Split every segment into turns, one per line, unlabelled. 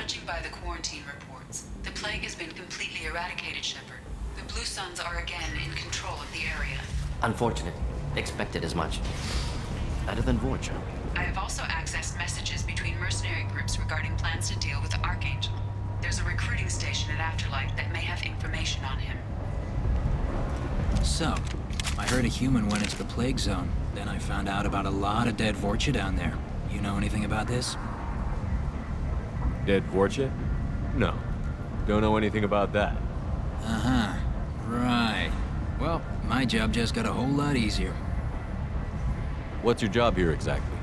Judging by the quarantine reports, the plague has been completely eradicated, Shepard. The Blue Suns are again in control of the area.
Unfortunate. Expected as much. Better than Vorcha.
I have also accessed messages between mercenary groups regarding plans to deal with the Archangel. There's a recruiting station at Afterlight that may have information on him.
So, I heard a human went into the plague zone. Then I found out about a lot of dead Vorcha down there. You know anything about this?
Dead Vorcha? No. Don't know anything about that.
Uh-huh. Right. Well, my job just got a whole lot easier.
What's your job here exactly?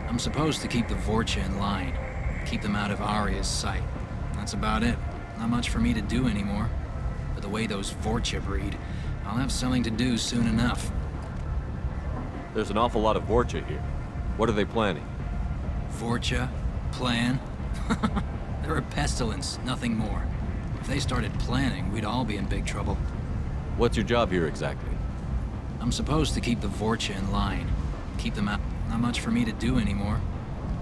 I'm supposed to keep the Vorcha in line. Keep them out of Arya's sight. That's about it. Not much for me to do anymore. But the way those Vorcha breed, I'll have something to do soon enough.
There's an awful lot of Vorcha here. What are they planning?
Vorcha? Plan? They're a pestilence, nothing more. If they started planning, we'd all be in big trouble.
What's your job here exactly?
I'm supposed to keep the Vorcha in line. Keep them out. Not much for me to do anymore.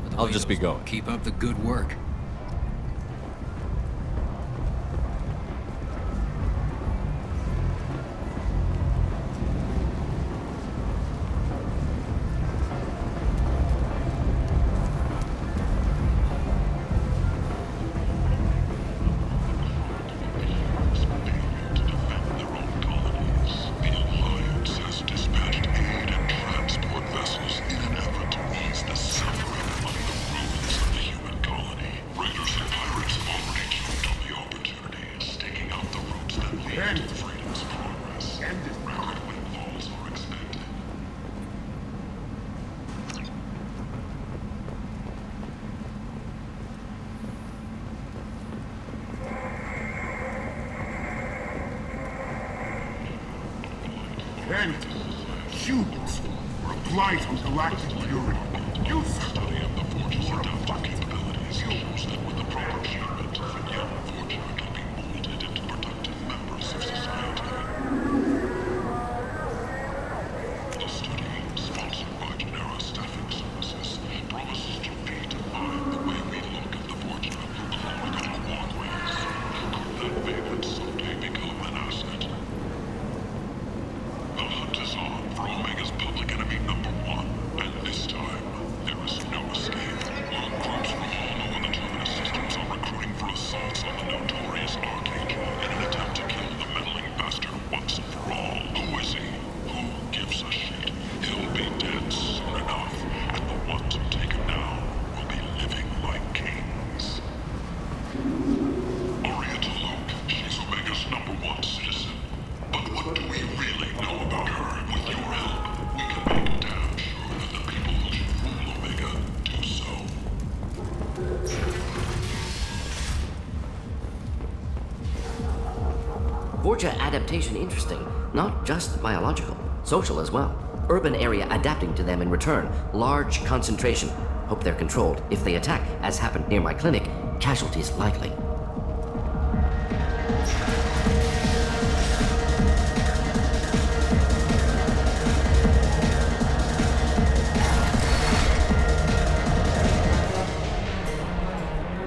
But the
I'll
way
just be
those
going.
Keep up the good work.
And humans were a blight on galactic purity. You study of the Forge's adaptive capabilities shows that with the proper treatment, young Forger can be molded into productive members of society. The study, sponsored by Genera Staffing Services, promises to redefine the way we look at the Forger along with our walkways. Could that vagrant someday become an asset? The hunt is on for Omega's public enemy #1, and this time, there is no escape. While groups from Hollow and the Terminus systems are recruiting for assaults on the notorious Archangel in an attempt to kill the meddling bastard once and for all. Who is he? Who gives a shit? He'll be dead soon enough, and the ones who take him now will be living like kings. Arya T'Loak, she's Omega's #1 citizen. But what do we really know about her? With your help, we can make damn sure that the people who should rule Omega do so.
Vorcha adaptation interesting. Not just biological. Social as well. Urban area adapting to them in return. Large concentration. Hope they're controlled. If they attack, as happened near my clinic, casualties likely.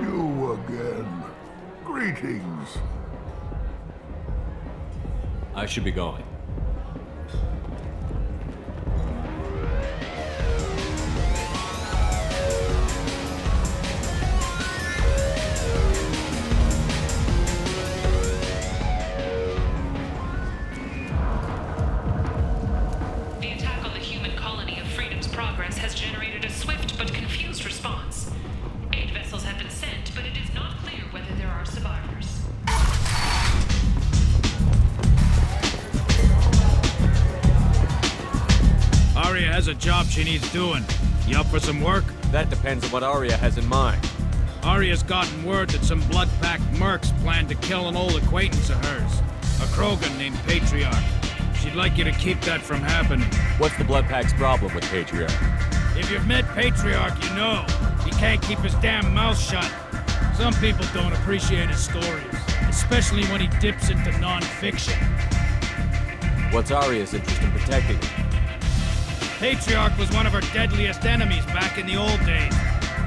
You again. Greetings.
I should be going.
The attack on the human colony of Freedom's Progress has generated a swift but confused response. 8 vessels have been sent, but it is not clear whether there are survivors.
Arya has a job she needs doing. You up for some work?
That depends on what Arya has in mind.
Arya's gotten word that some blood-packed mercs plan to kill an old acquaintance of hers, a Krogan named Patriarch. She'd like you to keep that from happening.
What's the Bloodpack's problem with Patriarch?
If you've met Patriarch, you know. He can't keep his damn mouth shut. Some people don't appreciate his stories, especially when he dips into non-fiction.
What's Arya's interest in protecting him?
Patriarch was one of her deadliest enemies back in the old days.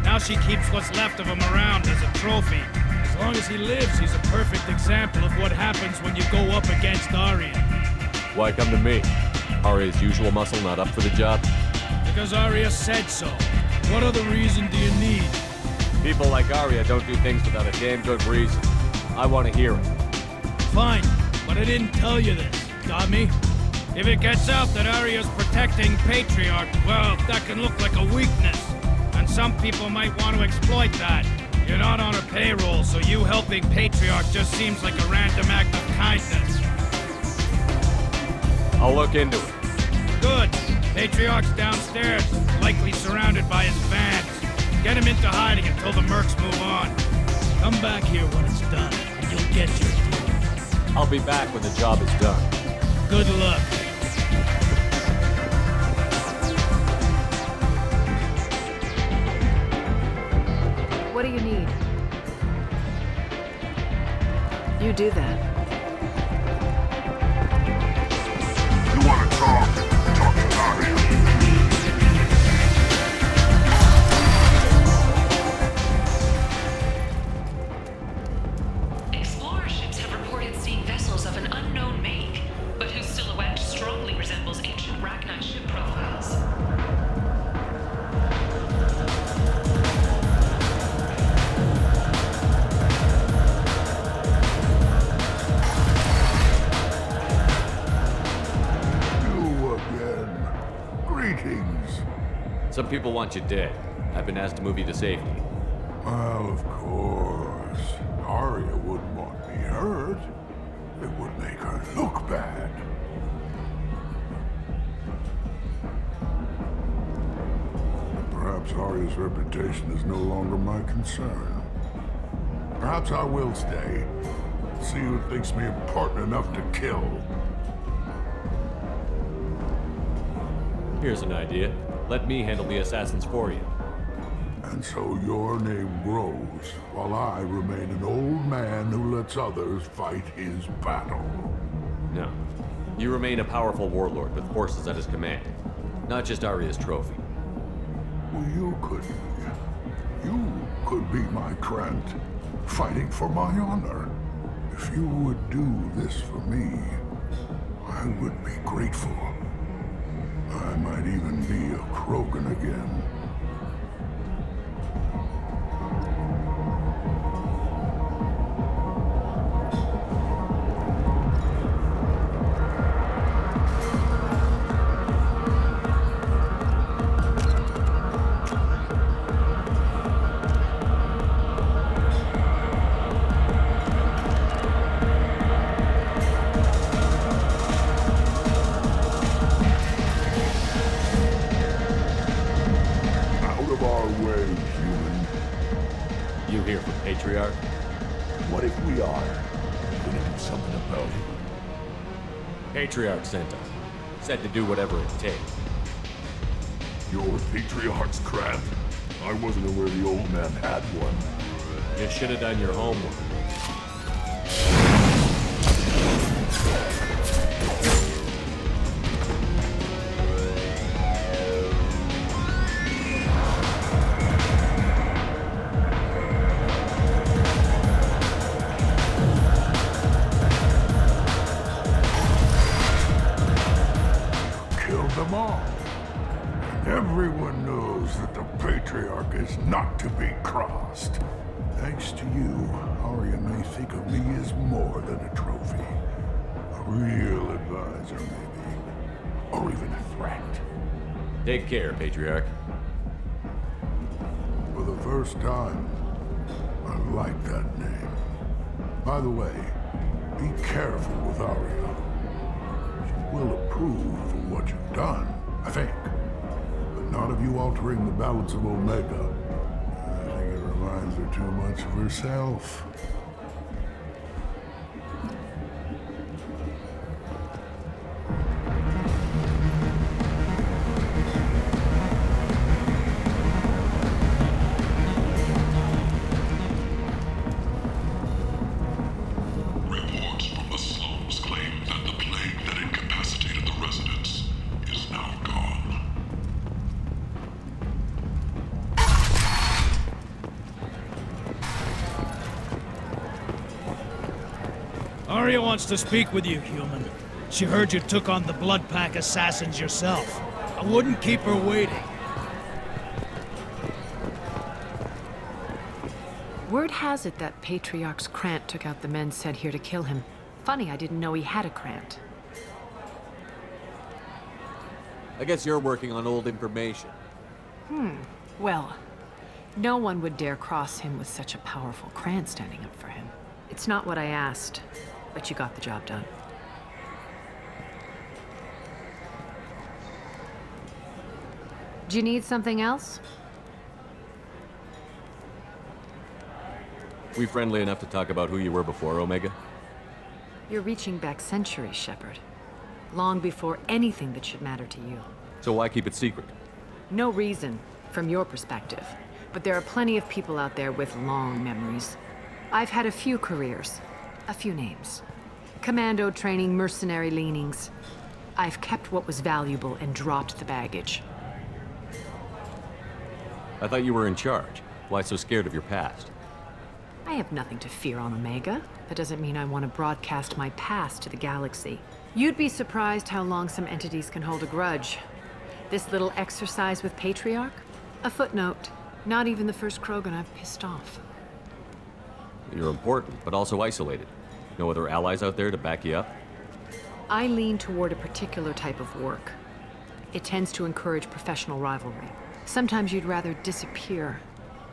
Now she keeps what's left of him around as a trophy. As long as he lives, he's a perfect example of what happens when you go up against Arya.
Why come to me? Arya's usual muscle not up for the job?
Because Arya said so. What other reason do you need?
People like Arya don't do things without a damn good reason. I want to hear it.
Fine, but I didn't tell you this. Got me? If it gets out that Arya's protecting Patriarch, well, that can look like a weakness. And some people might want to exploit that. You're not on her payroll, so you helping Patriarch just seems like a random act of kindness.
I'll look into it.
Good. Patriarch's downstairs, likely surrounded by his fans. Get him into hiding until the mercs move on. Come back here when it's done, and you'll get your due.
I'll be back when the job is done.
Good luck.
What do you need? You do that.
You want to talk? Talk to Arya.
Explorer ships have reported seeing vessels of an unknown make, but whose silhouette strongly resembles ancient Rachni ship profiles.
You again. Greetings.
Some people want you dead. I've been asked to move you to safety.
Well, of course. Arya wouldn't want me hurt. It would make her look bad. Perhaps Arya's reputation is no longer my concern. Perhaps I will stay. See who thinks me important enough to kill.
Here's an idea. Let me handle the assassins for you.
And so your name grows, while I remain an old man who lets others fight his battle.
No. You remain a powerful warlord with forces at his command. Not just Arya's trophy.
Well, you could be my Krant, fighting for my honor. If you would do this for me, I would be grateful. I might even be a Krogan again.
Patriarch?
What if we are? We're gonna do something about it.
Patriarch sent us. Said to do whatever it takes.
You're Patriarch's Krant? I wasn't aware the old man had one.
You should have done your homework.
Them all. Everyone knows that the Patriarch is not to be crossed. Thanks to you, Arya may think of me as more than a trophy. A real advisor, maybe. Or even a threat.
Take care, Patriarch.
For the first time, I like that name. By the way, be careful with Arya. She will approve of what you've done, I think. But not of you altering the balance of Omega. I think it reminds her too much of herself. Reports from the slums claim that the plague that incapacitated the residents is now gone.
Arya wants to speak with you, human. She heard you took on the Blood Pack assassins yourself. I wouldn't keep her waiting.
Word has it that Patriarch's Krant took out the men sent here to kill him. Funny, I didn't know he had a Krant.
I guess you're working on old information.
Well, no one would dare cross him with such a powerful Krant standing up for him. It's not what I asked, but you got the job done. Do you need something else?
We friendly enough to talk about who you were before, Omega?
You're reaching back centuries, Shepard. Long before anything that should matter to you.
So why keep it secret?
No reason, from your perspective. But there are plenty of people out there with long memories. I've had a few careers, a few names. Commando training, mercenary leanings. I've kept what was valuable and dropped the baggage.
I thought you were in charge. Why so scared of your past?
I have nothing to fear on Omega. That doesn't mean I want to broadcast my past to the galaxy. You'd be surprised how long some entities can hold a grudge. This little exercise with Patriarch? A footnote. Not even the first Krogan I've pissed off.
You're important, but also isolated. No other allies out there to back you up?
I lean toward a particular type of work. It tends to encourage professional rivalry. Sometimes you'd rather disappear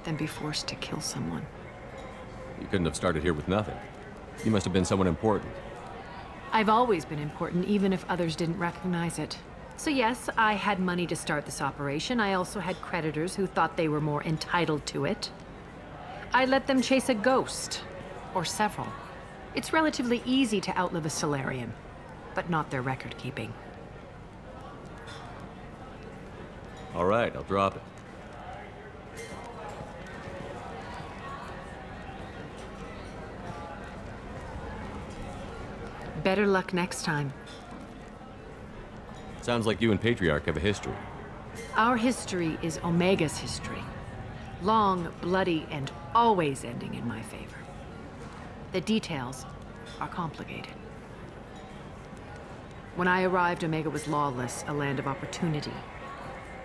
than be forced to kill someone.
You couldn't have started here with nothing. You must have been someone important.
I've always been important, even if others didn't recognize it. So yes, I had money to start this operation. I also had creditors who thought they were more entitled to it. I let them chase a ghost, or several. It's relatively easy to outlive a Solarian, but not their record-keeping.
All right, I'll drop it.
Better luck next time.
Sounds like you and Patriarch have a history.
Our history is Omega's history. Long, bloody, and always ending in my favor. The details are complicated. When I arrived, Omega was lawless, a land of opportunity.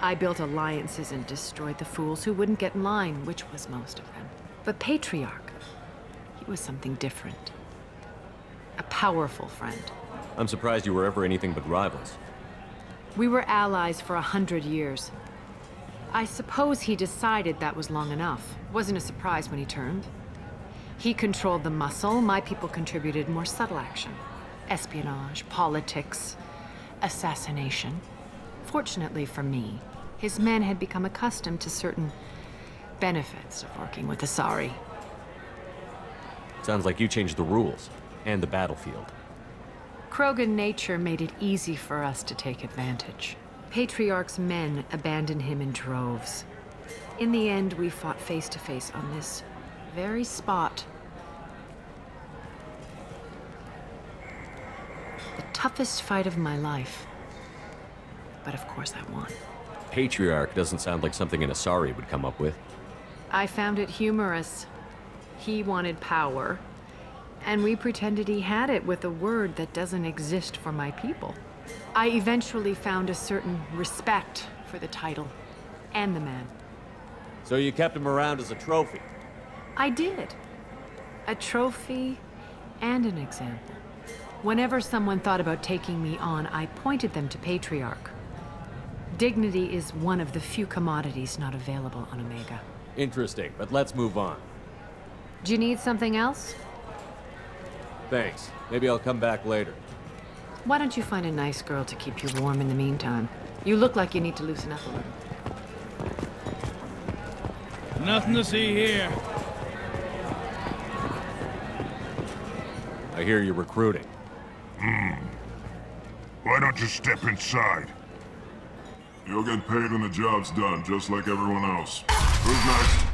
I built alliances and destroyed the fools who wouldn't get in line, which was most of them. But Patriarch, he was something different. A powerful friend.
I'm surprised you were ever anything but rivals.
We were allies for 100 years. I suppose he decided that was long enough. Wasn't a surprise when he turned. He controlled the muscle, my people contributed more subtle action. Espionage, politics, assassination. Fortunately for me, his men had become accustomed to certain benefits of working with Asari.
Sounds like you changed the rules, and the battlefield.
Krogan nature made it easy for us to take advantage. Patriarch's men abandoned him in droves. In the end, we fought face to face on this very spot. The toughest fight of my life. But of course I won.
Patriarch doesn't sound like something an Asari would come up with.
I found it humorous. He wanted power, and we pretended he had it with a word that doesn't exist for my people. I eventually found a certain respect for the title and the man.
So you kept him around as a trophy?
I did. A trophy and an example. Whenever someone thought about taking me on, I pointed them to Patriarch. Dignity is one of the few commodities not available on Omega.
Interesting, but let's move on.
Do you need something else?
Thanks. Maybe I'll come back later.
Why don't you find a nice girl to keep you warm in the meantime? You look like you need to loosen up a little.
Nothing to see here.
I hear you're recruiting.
Why don't you step inside? You'll get paid when the job's done, just like everyone else. Who's next?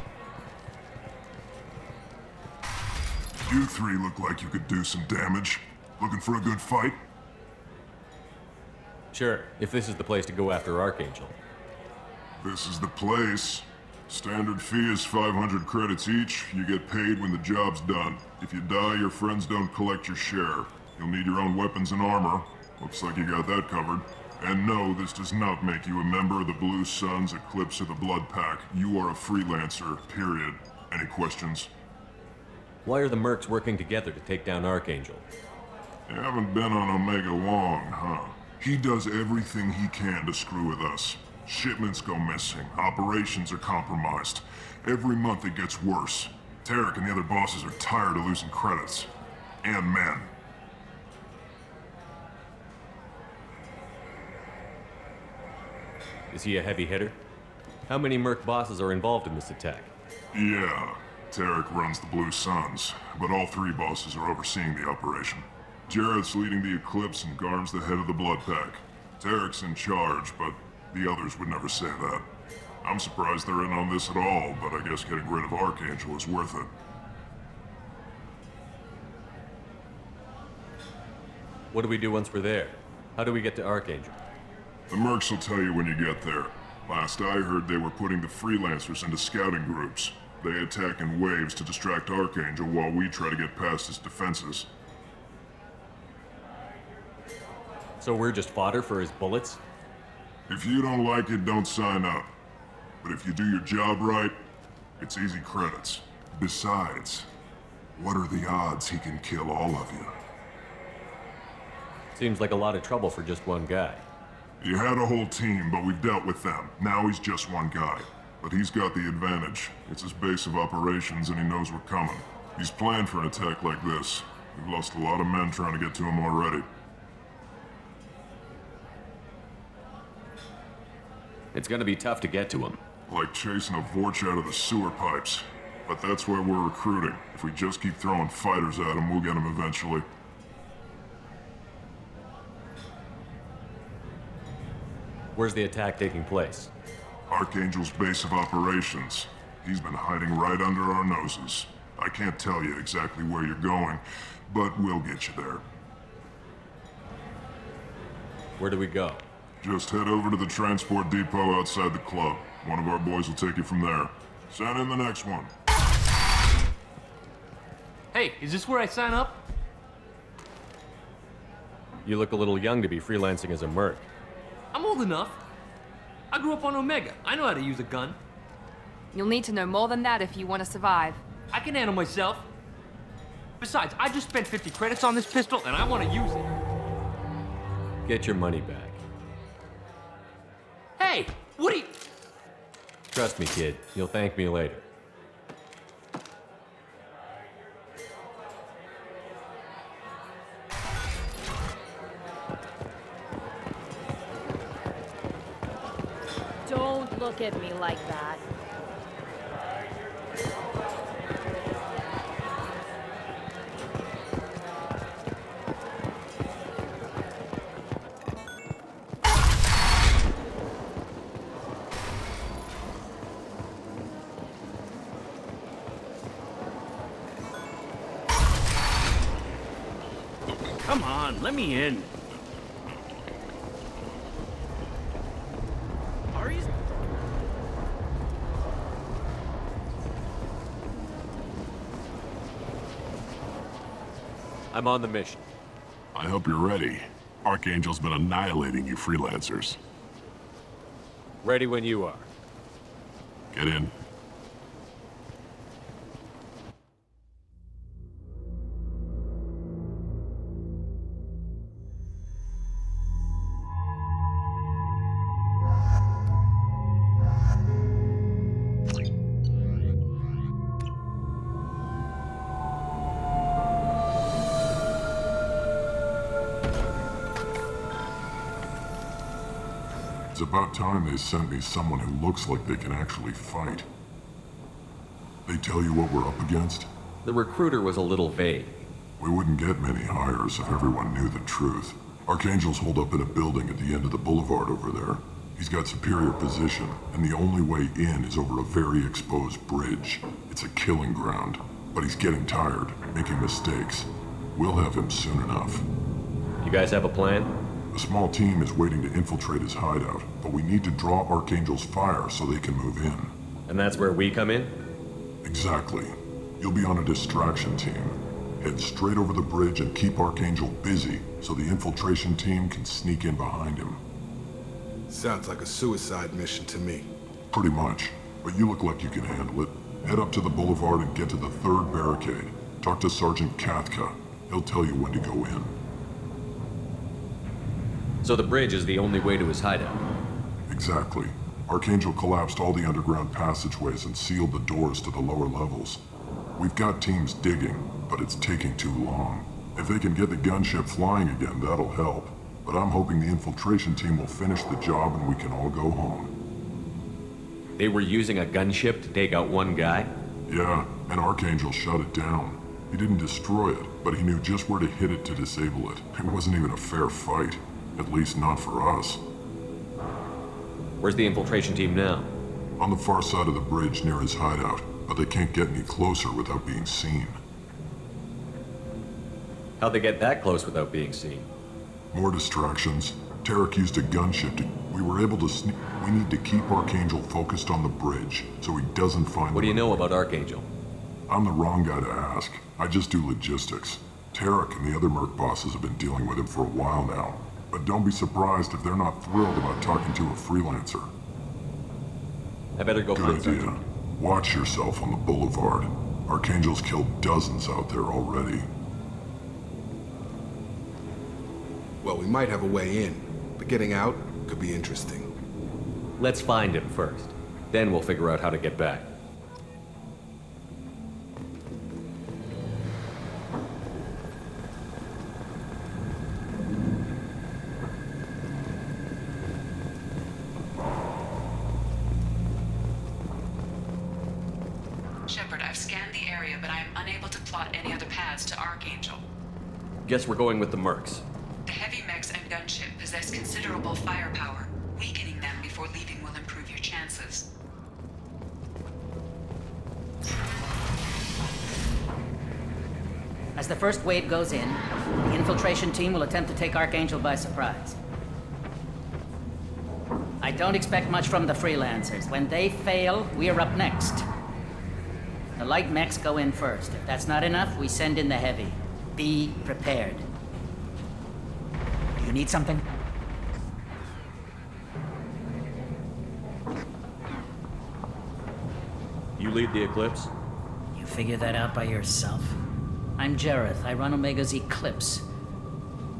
You three look like you could do some damage. Looking for a good fight?
Sure, if this is the place to go after Archangel.
This is the place. Standard fee is 500 credits each. You get paid when the job's done. If you die, your friends don't collect your share. You'll need your own weapons and armor. Looks like you got that covered. And no, this does not make you a member of the Blue Suns, Eclipse, or the Blood Pack. You are a freelancer, period. Any questions?
Why are the mercs working together to take down Archangel?
You haven't been on Omega long, huh? He does everything he can to screw with us. Shipments go missing, operations are compromised. Every month it gets worse. Tarek and the other bosses are tired of losing credits. And men.
Is he a heavy hitter? How many merc bosses are involved in this attack?
Yeah, Tarek runs the Blue Suns, but all three bosses are overseeing the operation. Jarrett's leading the Eclipse and Garm's the head of the Blood Pack. Tarek's in charge, but the others would never say that. I'm surprised they're in on this at all, but I guess getting rid of Archangel is worth it.
What do we do once we're there? How do we get to Archangel?
The mercs will tell you when you get there. Last I heard, they were putting the freelancers into scouting groups. They attack in waves to distract Archangel while we try to get past his defenses.
So we're just fodder for his bullets?
If you don't like it, don't sign up. But if you do your job right, it's easy credits. Besides, what are the odds he can kill all of you?
Seems like a lot of trouble for just one guy.
You had a whole team, but we've dealt with them. Now he's just one guy. But he's got the advantage. It's his base of operations and he knows we're coming. He's planned for an attack like this. We've lost a lot of men trying to get to him already.
It's gonna be tough to get to him.
Like chasing a Vorch out of the sewer pipes. But that's why we're recruiting. If we just keep throwing fighters at him, we'll get him eventually.
Where's the attack taking place?
Archangel's base of operations. He's been hiding right under our noses. I can't tell you exactly where you're going, but we'll get you there.
Where do we go?
Just head over to the transport depot outside the club. One of our boys will take you from there. Send in the next one.
Hey, is this where I sign up?
You look a little young to be freelancing as a merc.
I'm old enough. I grew up on Omega. I know how to use a gun.
You'll need to know more than that if you want to survive.
I can handle myself. Besides, I just spent 50 credits on this pistol and I want to use it.
Get your money back.
Hey, what are you...
Trust me, kid. You'll thank me later.
Don't look at me like that.
Come on, let me in.
I'm on the mission.
I hope you're ready. Archangel's been annihilating you freelancers.
Ready when you are.
Get in. It's about time they sent me someone who looks like they can actually fight. They tell you what we're up against?
The recruiter was a little vague.
We wouldn't get many hires if everyone knew the truth. Archangel's holed up in a building at the end of the boulevard over there. He's got superior position, and the only way in is over a very exposed bridge. It's a killing ground, but he's getting tired, making mistakes. We'll have him soon enough.
You guys have a plan?
A small team is waiting to infiltrate his hideout, but we need to draw Archangel's fire so they can move in.
And that's where we come in?
Exactly. You'll be on a distraction team. Head straight over the bridge and keep Archangel busy so the infiltration team can sneak in behind him.
Sounds like a suicide mission to me.
Pretty much. But you look like you can handle it. Head up to the boulevard and get to the 3rd barricade. Talk to Sergeant Katka. He'll tell you when to go in.
So the bridge is the only way to his hideout?
Exactly. Archangel collapsed all the underground passageways and sealed the doors to the lower levels. We've got teams digging, but it's taking too long. If they can get the gunship flying again, that'll help. But I'm hoping the infiltration team will finish the job and we can all go home.
They were using a gunship to take out one guy?
Yeah, and Archangel shut it down. He didn't destroy it, but he knew just where to hit it to disable it. It wasn't even a fair fight. At least not for us.
Where's the infiltration team now?
On the far side of the bridge near his hideout, but they can't get any closer without being seen.
How'd they get that close without being seen?
More distractions. Tarek used a gunship to... We were able to sneak... We need to keep Archangel focused on the bridge, so he doesn't find...
What do you know about Archangel?
I'm the wrong guy to ask. I just do logistics. Tarek and the other merc bosses have been dealing with him for a while now. But don't be surprised if they're not thrilled about talking to a freelancer.
I better go find
Good idea.
something.
Watch yourself on the boulevard. Archangel's killed dozens out there already.
Well, we might have a way in, but getting out could be interesting.
Let's find him first. Then we'll figure out how to get back.
Shepard, I've scanned the area, but I am unable to plot any other paths to Archangel.
Guess we're going with the mercs.
The heavy mechs and gunship possess considerable firepower. Weakening them before leaving will improve your chances.
As the first wave goes in, the infiltration team will attempt to take Archangel by surprise. I don't expect much from the freelancers. When they fail, we're up next. The light mechs go in first. If that's not enough, we send in the heavy. Be prepared. Do you need something?
You lead the Eclipse?
You figure that out by yourself? I'm Jareth. I run Omega's Eclipse.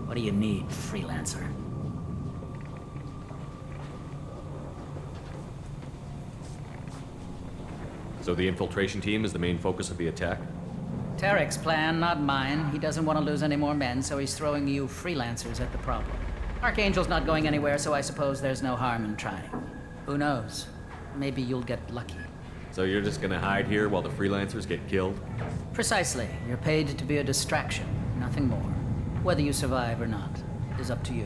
What do you need, freelancer?
So the infiltration team is the main focus of the attack?
Tarek's plan, not mine. He doesn't want to lose any more men, so he's throwing you freelancers at the problem. Archangel's not going anywhere, so I suppose there's no harm in trying. Who knows? Maybe you'll get lucky.
So you're just gonna hide here while the freelancers get killed?
Precisely. You're paid to be a distraction, nothing more. Whether you survive or not is up to you.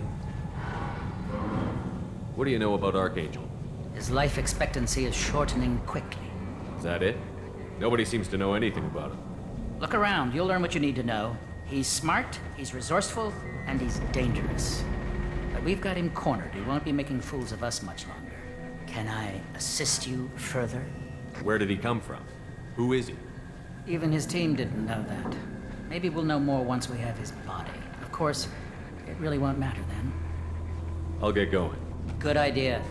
What do you know about Archangel?
His life expectancy is shortening quickly.
Is that it? Nobody seems to know anything about him.
Look around, you'll learn what you need to know. He's smart, he's resourceful, and he's dangerous. But we've got him cornered. He won't be making fools of us much longer. Can I assist you further?
Where did he come from? Who is he?
Even his team didn't know that. Maybe we'll know more once we have his body. Of course, it really won't matter then.
I'll get going.
Good idea.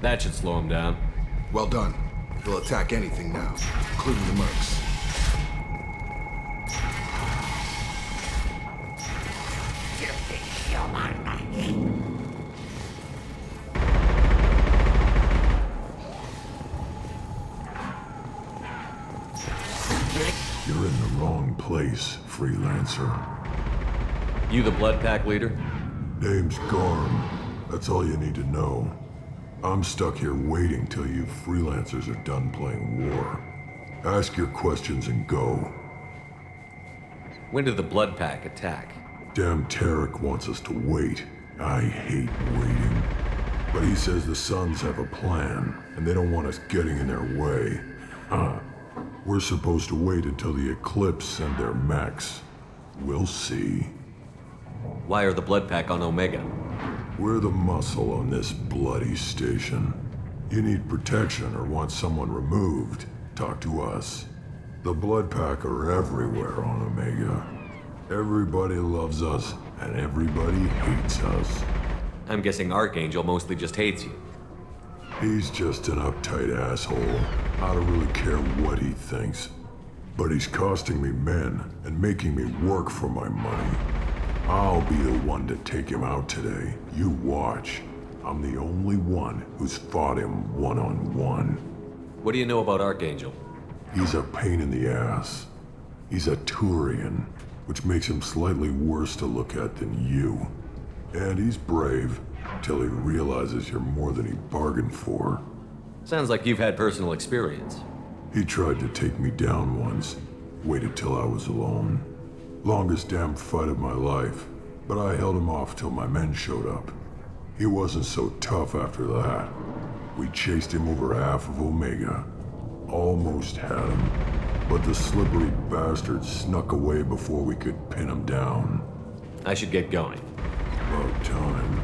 That should slow him down.
Well done. He'll attack anything now, including the mercs.
You're in the wrong place, freelancer.
You the Blood Pack leader?
Name's Garm. That's all you need to know. I'm stuck here waiting till you freelancers are done playing war. Ask your questions and go.
When did the Blood Pack attack?
Damn Tarek wants us to wait. I hate waiting. But he says the Suns have a plan, and they don't want us getting in their way. We're supposed to wait until the Eclipse send their mechs. We'll see.
Why are the Blood Pack on Omega?
We're the muscle on this bloody station. You need protection or want someone removed, talk to us. The Blood Pack are everywhere on Omega. Everybody loves us, and everybody hates us.
I'm guessing Archangel mostly just hates you.
He's just an uptight asshole. I don't really care what he thinks. But he's costing me men and making me work for my money. I'll be the one to take him out today. You watch. I'm the only one who's fought him one-on-one.
What do you know about Archangel?
He's a pain in the ass. He's a Turian, which makes him slightly worse to look at than you. And he's brave, till he realizes you're more than he bargained for.
Sounds like you've had personal experience.
He tried to take me down once. Waited till I was alone. Longest damn fight of my life, but I held him off till my men showed up. He wasn't so tough after that. We chased him over half of Omega. Almost had him, but the slippery bastard snuck away before we could pin him down.
I should get going.
About time.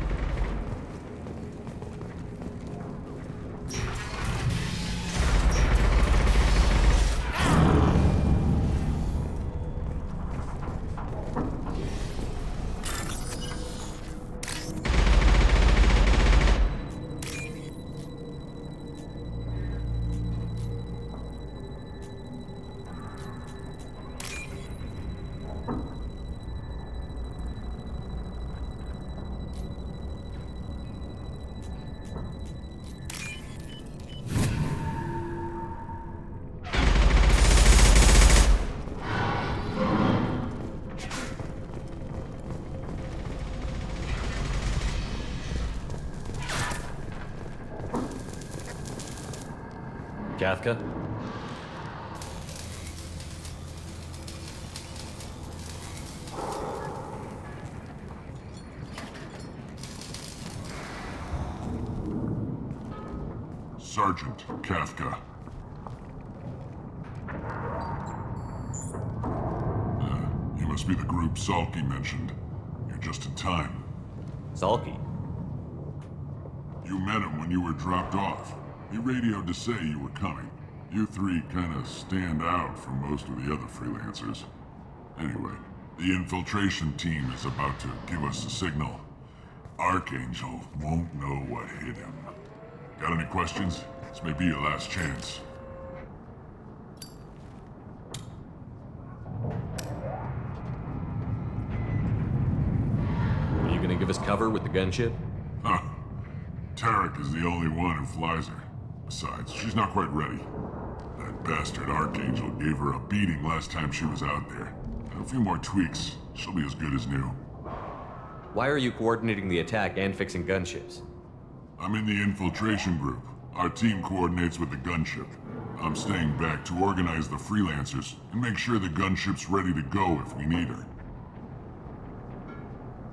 Kafka?
Sergeant Kafka. You must be the group Salky mentioned. You're just in time.
Salky?
You met him when you were dropped off. He radioed to say you were coming. You three kind of stand out from most of the other freelancers. Anyway, the infiltration team is about to give us the signal. Archangel won't know what hit him. Got any questions? This may be your last chance.
Are you gonna give us cover with the gunship?
Huh. Tarek is the only one who flies her. Besides, she's not quite ready. That bastard Archangel gave her a beating last time she was out there. A few more tweaks, she'll be as good as new.
Why are you coordinating the attack and fixing gunships?
I'm in the infiltration group. Our team coordinates with the gunship. I'm staying back to organize the freelancers and make sure the gunship's ready to go if we need her.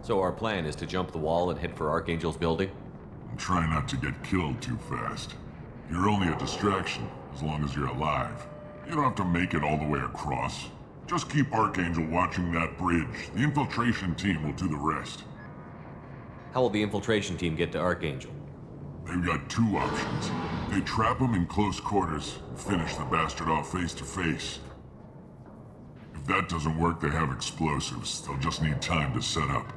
So our plan is to jump the wall and head for Archangel's building?
And try not to get killed too fast. You're only a distraction, as long as you're alive. You don't have to make it all the way across. Just keep Archangel watching that bridge. The infiltration team will do the rest.
How will the infiltration team get to Archangel?
They've got two options. They trap him in close quarters and finish the bastard off face to face. If that doesn't work, they have explosives. They'll just need time to set up.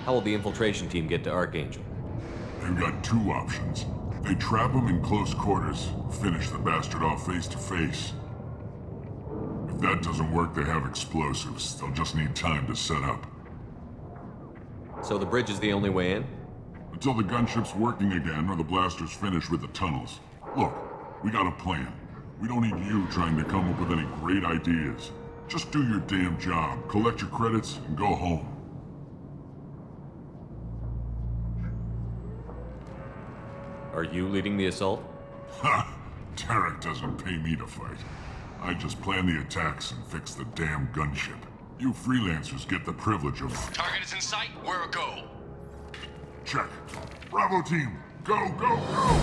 How will the infiltration team get to Archangel?
They've got two options. They trap him in close quarters, finish the bastard off face to face. If that doesn't work, they have explosives. They'll just need time to set up.
So the bridge is the only way in?
Until the gunship's working again or the blasters finish with the tunnels. Look, we got a plan. We don't need you trying to come up with any great ideas. Just do your damn job, collect your credits, and go home.
Are you leading the assault?
Ha! Tarek doesn't pay me to fight. I just plan the attacks and fix the damn gunship. You freelancers get the privilege of...
Target is in sight. Where a go?
Check. Bravo team, go, go, go!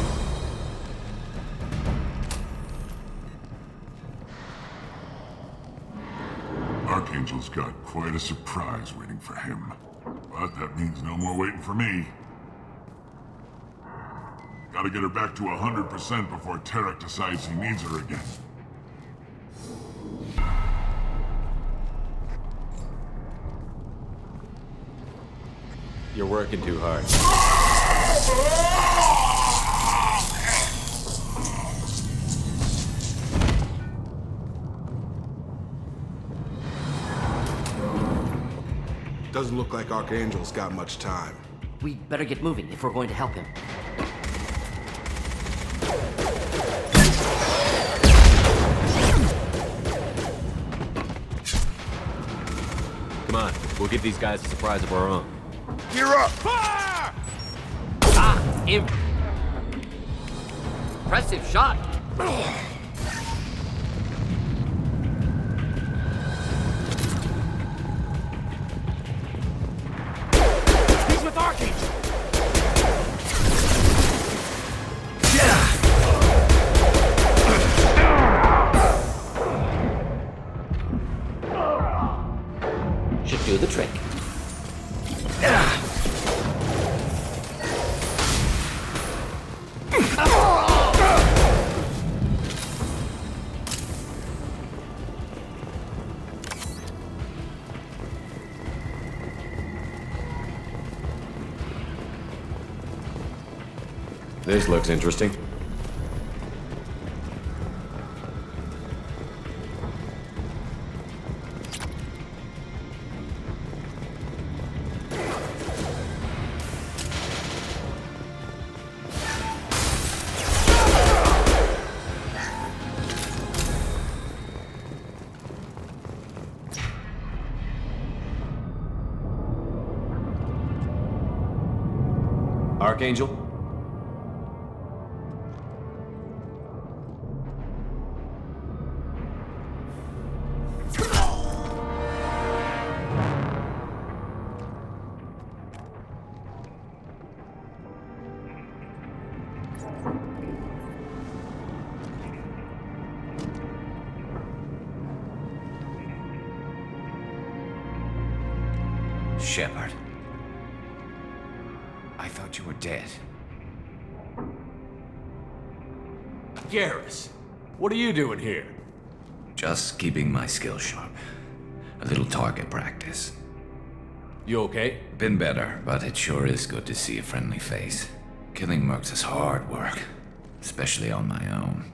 Archangel's got quite a surprise waiting for him. But that means no more waiting for me. Gotta get her back to 100% before Tarek decides he needs her again.
You're working too hard.
Doesn't look like Archangel's got much time.
We'd better get moving if we're going to help him.
Come on, we'll give these guys a surprise of our own.
Gear up!
Fire!
Ah! Impressive shot!
He's with Archangel!
Should do the trick.
This looks interesting. Archangel?
Shepard. I thought you were dead.
Garrus, what are you doing here?
Just keeping my skills sharp. A little target practice.
You okay?
Been better, but it sure is good to see a friendly face. Killing mercs is hard work, especially on my own.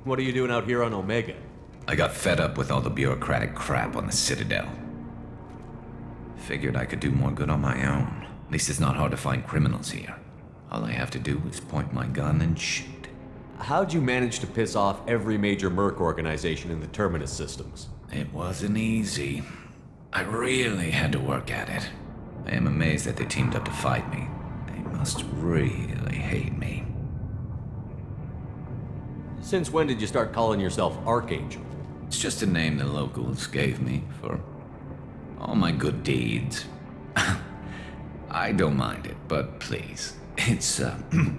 What are you doing out here on Omega?
I got fed up with all the bureaucratic crap on the Citadel. Figured I could do more good on my own. At least it's not hard to find criminals here. All I have to do is point my gun and shoot.
How'd you manage to piss off every major merc organization in the Terminus systems?
It wasn't easy. I really had to work at it. I am amazed that they teamed up to fight me. They must really hate me.
Since when did you start calling yourself Archangel?
It's just a name the locals gave me for all my good deeds. I don't mind it, but please, it's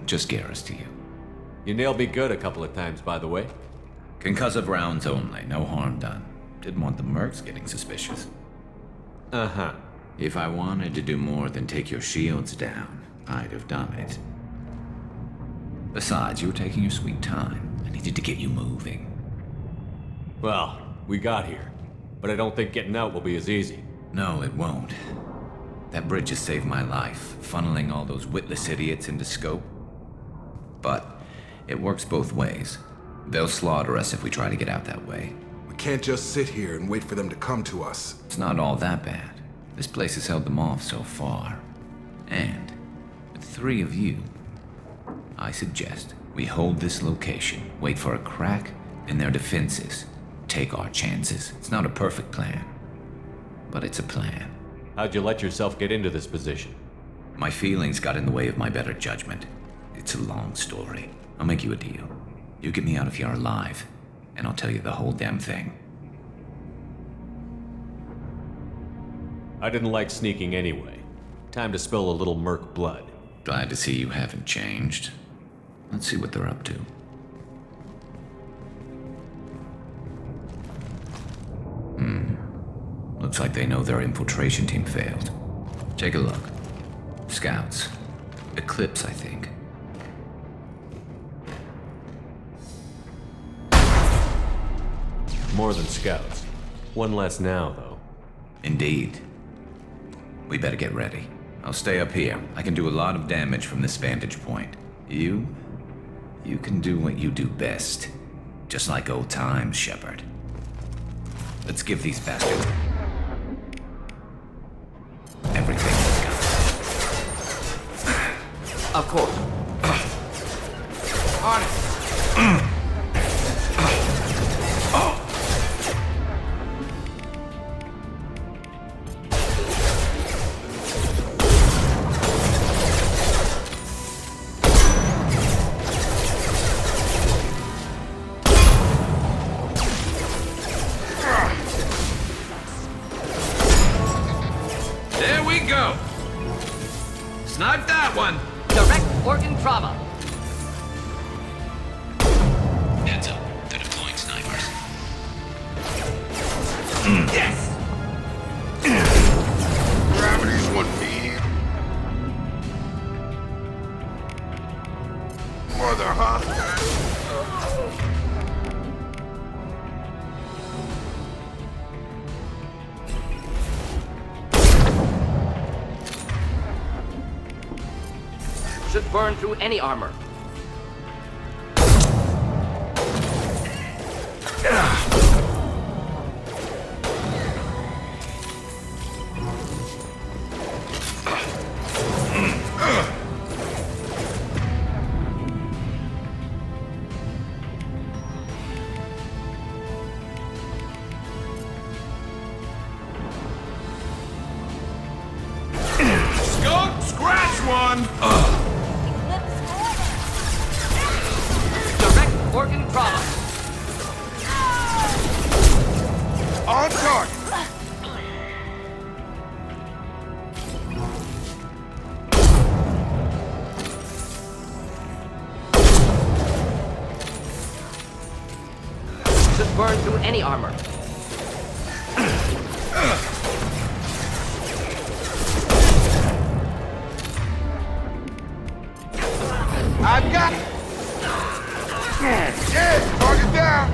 just Garrus to you.
You nailed me good a couple of times, by the way.
Concussive rounds only, no harm done. Didn't want the mercs getting suspicious.
Uh-huh.
If I wanted to do more than take your shields down, I'd have done it. Besides, you were taking your sweet time. I needed to get you moving.
Well, we got here, but I don't think getting out will be as easy.
No, it won't. That bridge has saved my life, funneling all those witless idiots into scope. But it works both ways. They'll slaughter us if we try to get out that way.
We can't just sit here and wait for them to come to us.
It's not all that bad. This place has held them off so far. And with 3 of you, I suggest we hold this location, wait for a crack in their defenses, take our chances. It's not a perfect plan, but it's a plan.
How'd you let yourself get into this position?
My feelings got in the way of my better judgment. It's a long story. I'll make you a deal. You get me out of here alive, and I'll tell you the whole damn thing.
I didn't like sneaking anyway. Time to spill a little merc blood.
Glad to see you haven't changed. Let's see what they're up to. Looks like they know their infiltration team failed. Take a look. Scouts. Eclipse, I think.
More than scouts. One less now, though.
Indeed. We better get ready. I'll stay up here. I can do a lot of damage from this vantage point. You can do what you do best. Just like old times, Shepard. Let's give these bastards everything we've got.
Of course.
On it!
There we go! Snipe that one!
Direct organ trauma.
Heads up, they're deploying snipers.
Yes! Gravity's one feed. Mother, huh?
Should burn through any armor.
Scope, scratch one!
Organ trauma.
On target!
Should burn through any armor.
I got it! Yeah, target down!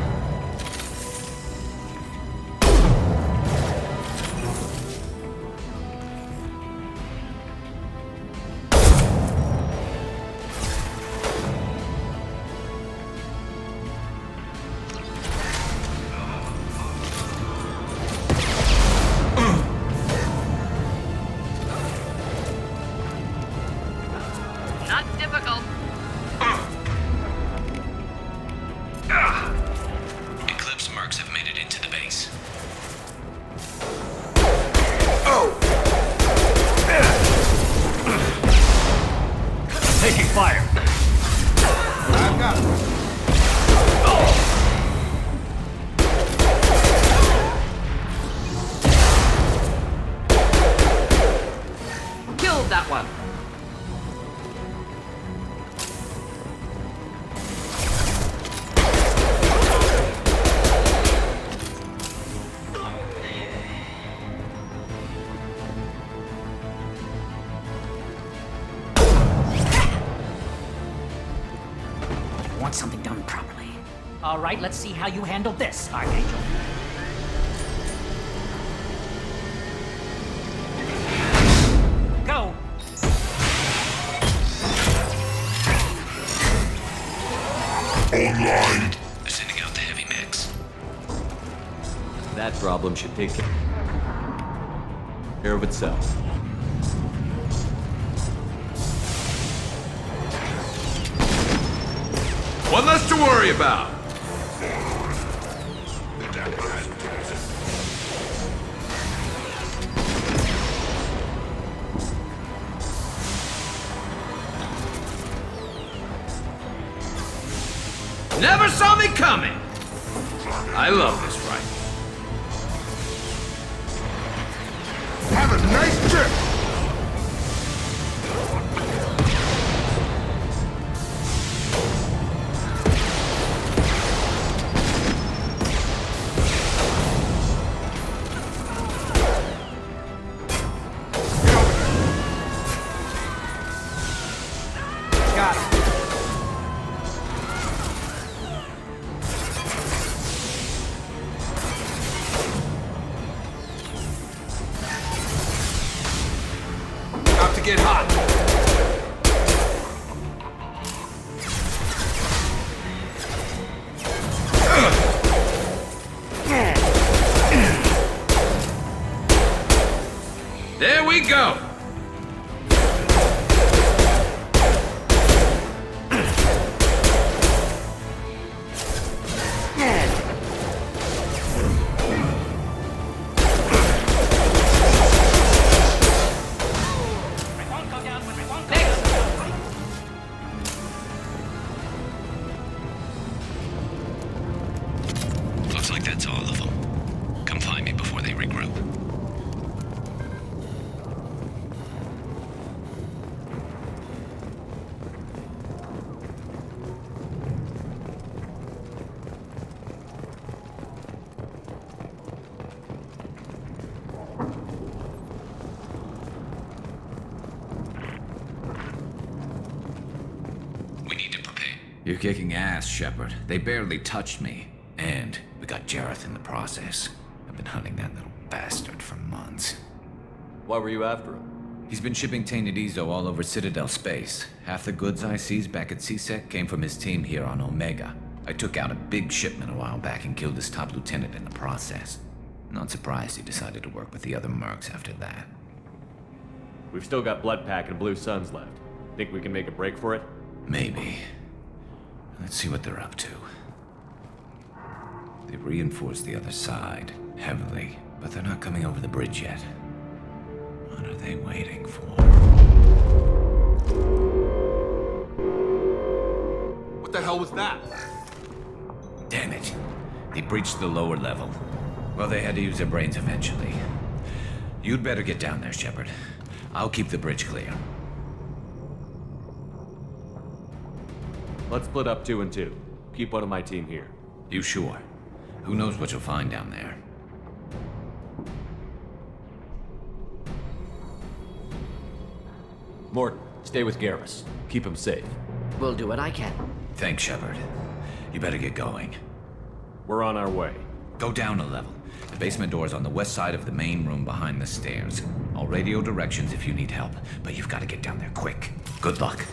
Not difficult.
Eclipse mercs have made it into the base.
Taking fire.
I got it.
Killed that one.
Want something done properly. All right, let's see how you handle this, Archangel.
Online.
They're sending out the heavy mix.
That problem should take care of itself.
One less to worry about. Never saw me coming! I love this rifle.
Have a nice trip!
Got it.
About to get hot.
There we go! Looks like that's all of them. Come find me before they regroup. We need to prepare. You're kicking ass, Shepard. They barely touched me. And we got Jareth in the process. I've been hunting that little bastard for months.
Why were you after him?
He's been shipping tainted Ezo all over Citadel space. Half the goods I seized back at CSEC came from his team here on Omega. I took out a big shipment a while back and killed his top lieutenant in the process. Not surprised he decided to work with the other mercs after that.
We've still got Bloodpack and Blue Suns left. Think we can make a break for it?
Maybe. Let's see what they're up to. They reinforced the other side, heavily, but they're not coming over the bridge yet. What are they waiting for?
What the hell was that?
Damn it. They breached the lower level. Well, they had to use their brains eventually. You'd better get down there, Shepard. I'll keep the bridge clear.
Let's split up 2 and 2. Keep one of my team here.
You sure? Who knows what you'll find down there?
Morton, stay with Garrus. Keep him safe.
We'll do what I can.
Thanks, Shepard. You better get going.
We're on our way.
Go down a level. The basement door's on the west side of the main room behind the stairs. I'll radio directions if you need help, but you've got to get down there quick. Good luck.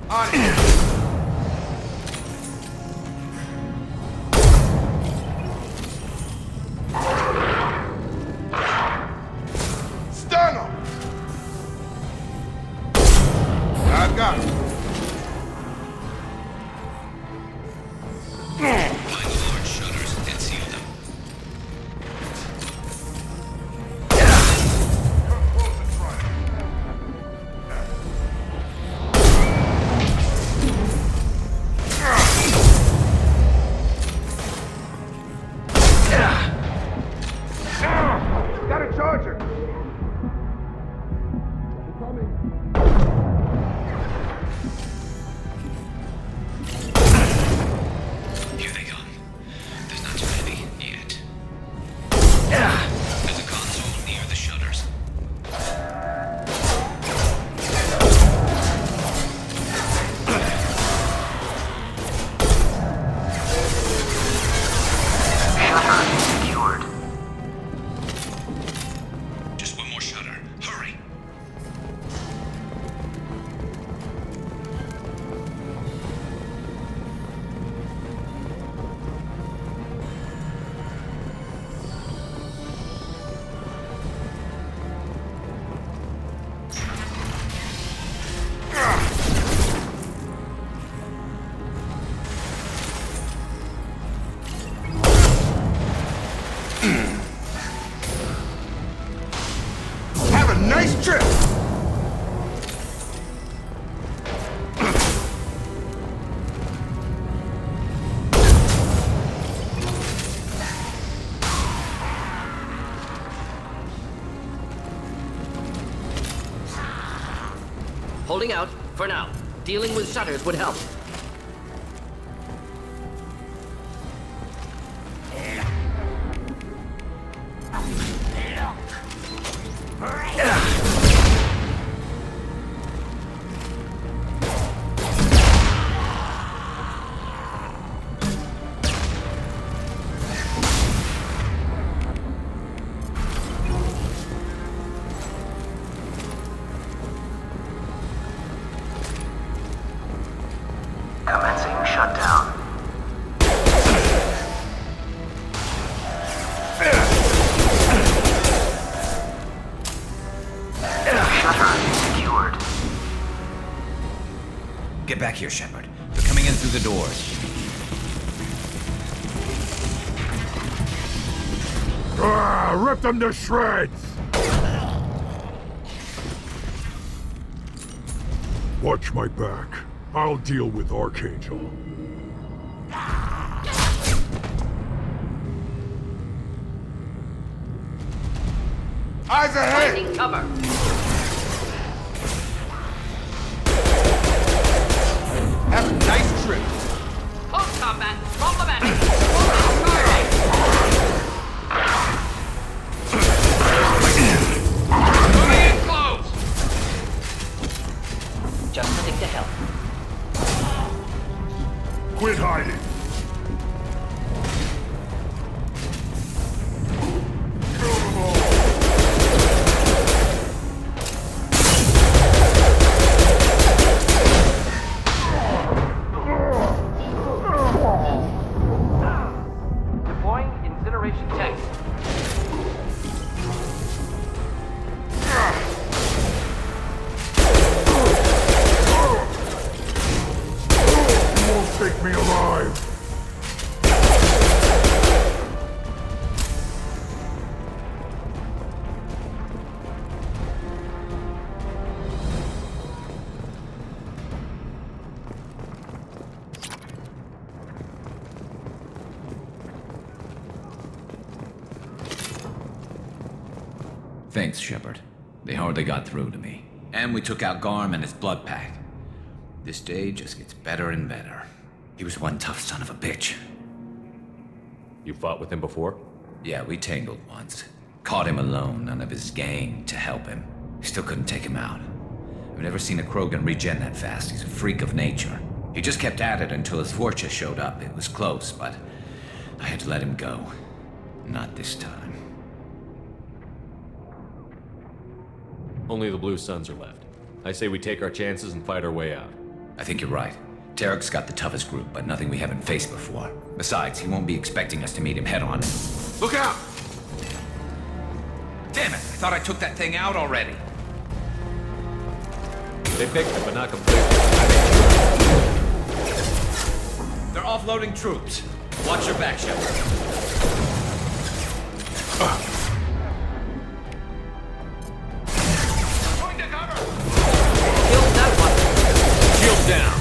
On it! Stun him! I've got him.
Find the large shutters and seal them.
Got a charger!
Here they come. There's not too many yet. There's a console near the shutters.
Secured.
Just one more shutter. Hurry!
Have a nice trip!
Holding out, for now. Dealing with shutters would help. Commencing shutdown. Shutter secured.
Get back here, Shepard. They're coming in through the doors.
Rip them to shreds! Watch my back. I'll deal with Archangel. Eyes ahead!
Finding cover.
Have a nice trip.
Close combat. Problematic.
Moving in close!
Just stick to help.
Quit hiding. Kill them all.
Deploying incineration tank.
You won't take me alive.
Thanks, Shepard. They hardly got through to me. And we took out Garm and his blood pack. This day just gets better and better. He was one tough son of a bitch.
You fought with him before?
Yeah, we tangled once. Caught him alone, none of his gang to help him. Still couldn't take him out. I've never seen a Krogan regen that fast. He's a freak of nature. He just kept at it until his Vorcha showed up. It was close, but I had to let him go. Not this time.
Only the Blue Suns are left. I say we take our chances and fight our way out.
I think you're right. Tarek's got the toughest group, but nothing we haven't faced before. Besides, he won't be expecting us to meet him head-on.
Look out!
Damn it! I thought I took that thing out already.
They fixed it, but not completely.
They're offloading troops. Watch your back, Shepard.
Going to cover!
Kill that one!
Shield down!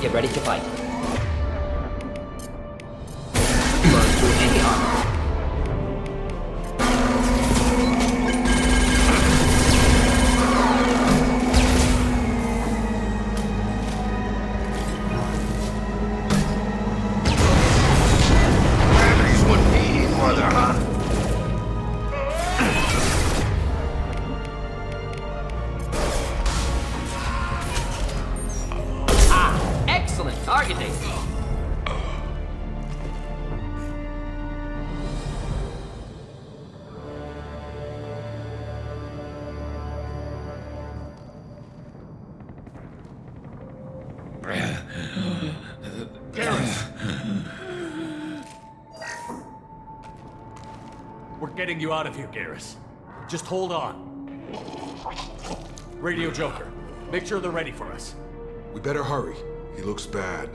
Get ready to fight. Burn through any armor.
Batteries would be mother, huh?
Targeting.
We're getting you out of here, Garrus. Just hold on. Radio Joker, make sure they're ready for us.
We better hurry. He looks bad.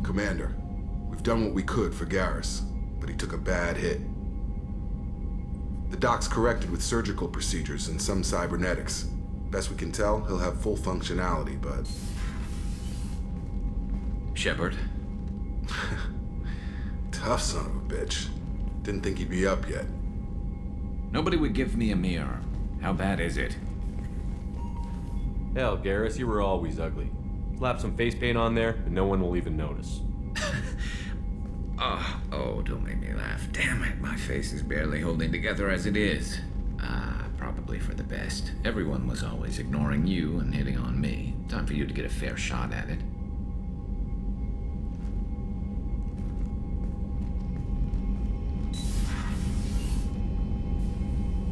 Commander, we've done what we could for Garrus, but he took a bad hit. The doc's corrected with surgical procedures and some cybernetics. Best we can tell, he'll have full functionality, but...
Shepard?
Tough son of a bitch. Didn't think he'd be up yet.
Nobody would give me a mirror. How bad is it?
Hell, Garrus, you were always ugly. Slap some face paint on there, and no one will even notice.
Oh, don't make me laugh. Damn it, my face is barely holding together as it is. Probably for the best. Everyone was always ignoring you and hitting on me. Time for you to get a fair shot at it.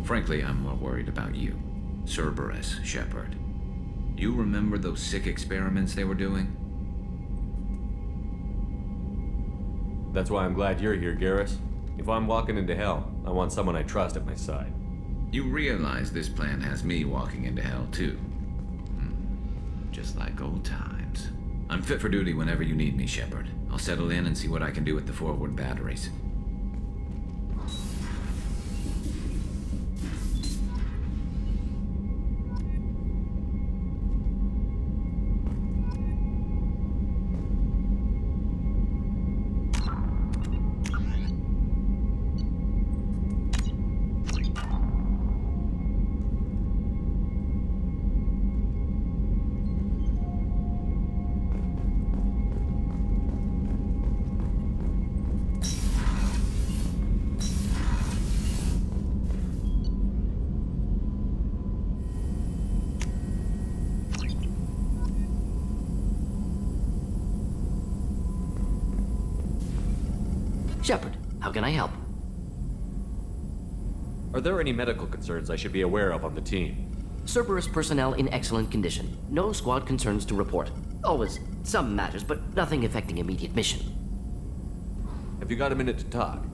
Frankly, I'm more worried about you. Cerberus, Shepard. You remember those sick experiments they were doing?
That's why I'm glad you're here, Garrus. If I'm walking into hell, I want someone I trust at my side.
You realize this plan has me walking into hell, too. Just like old times. I'm fit for duty whenever you need me, Shepard. I'll settle in and see what I can do with the forward batteries.
Shepard, how can I help?
Are there any medical concerns I should be aware of on the team?
Cerberus personnel in excellent condition. No squad concerns to report. Always some matters, but nothing affecting immediate mission.
Have you got a minute to talk?